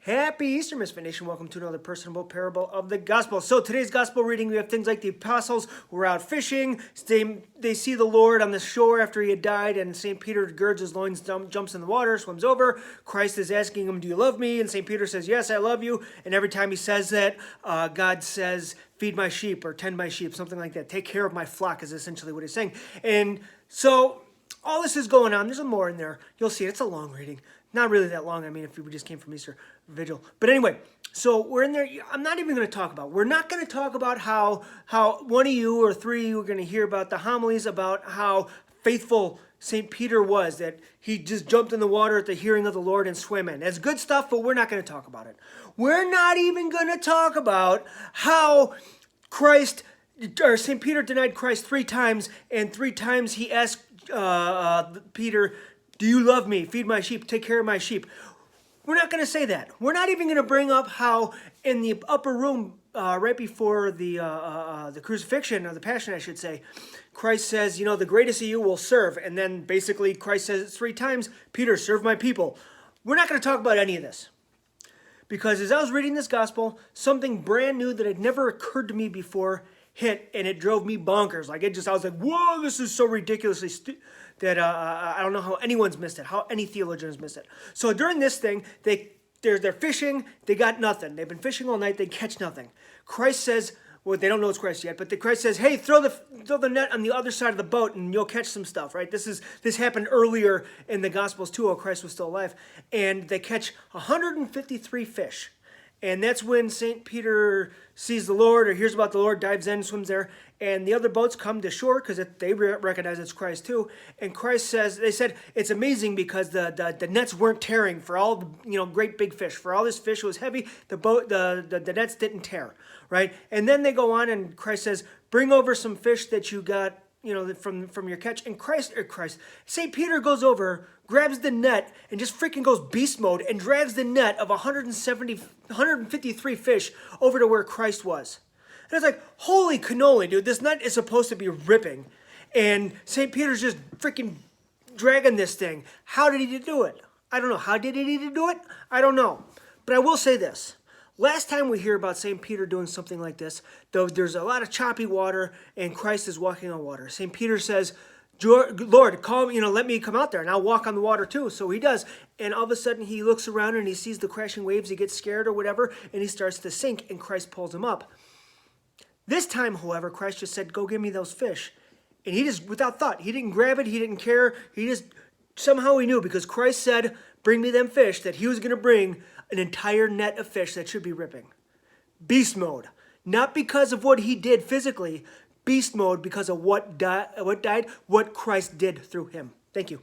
Happy Easter, Misfit Nation. Welcome to another personable parable of the gospel. So today's gospel reading, we have things like the apostles who are out fishing. They see the Lord on the shore after he had died, and St. Peter girds his loins, jumps in the water, swims over. Christ is asking him, do you love me? And St. Peter says, yes, I love you. And every time he says that, God says, feed my sheep or tend my sheep, something like that. Take care of my flock is essentially what he's saying. And so all this is going on. There's more in there. You'll see. It's a long reading. Not really that long. I mean, if we just came from Easter Vigil. But anyway, so we're in there. I'm not even going to talk about. We're not going to talk about how one of you or three of you are going to hear about the homilies about how faithful St. Peter was, that he just jumped in the water at the hearing of the Lord and swam in. That's good stuff, but we're not going to talk about it. We're not even going to talk about how St. Peter denied Christ 3 times, and 3 times he asked Peter, do you love me? Feed my sheep. Take care of my sheep. We're not going to say that. We're not even going to bring up how in the upper room, right before the crucifixion, or the passion, I should say, Christ says, the greatest of you will serve. And then basically Christ says it 3 times, Peter, serve my people. We're not going to talk about any of this. Because as I was reading this gospel, something brand new that had never occurred to me before hit, and it drove me bonkers. I was like, whoa, this is so ridiculously that I don't know how anyone's missed it, how any theologian has missed it. So during this thing, they're fishing, they got nothing. They've been fishing all night, they catch nothing. Christ says, well, they don't know it's Christ yet, but Christ says, hey, throw the net on the other side of the boat and you'll catch some stuff, right? This happened earlier in the Gospels too, while Christ was still alive. And they catch 153 fish. And that's when St. Peter sees the Lord or hears about the Lord, dives in, swims there. And the other boats come to shore because they recognize it's Christ too. And Christ says, they said, it's amazing because the nets weren't tearing for all the great big fish. For all this fish was heavy, the nets didn't tear, right? And then they go on and Christ says, bring over some fish that you got from your catch. And St. Peter goes over, grabs the net, and just freaking goes beast mode and drags the net of 153 fish over to where Christ was. And it's like, holy cannoli, dude, this net is supposed to be ripping. And St. Peter's just freaking dragging this thing. How did he do it? I don't know. How did he do it? I don't know. But I will say this. Last time we hear about St. Peter doing something like this, though there's a lot of choppy water and Christ is walking on water. St. Peter says, Lord, call me, let me come out there and I'll walk on the water too. So he does. And all of a sudden he looks around and he sees the crashing waves. He gets scared or whatever and he starts to sink and Christ pulls him up. This time, however, Christ just said, go give me those fish. And he just, without thought, he didn't grab it. He didn't care. Somehow he knew because Christ said, bring me them fish, that he was going to bring an entire net of fish that should be ripping. Beast mode. Not because of what he did physically. Beast mode because of what Christ did through him. Thank you.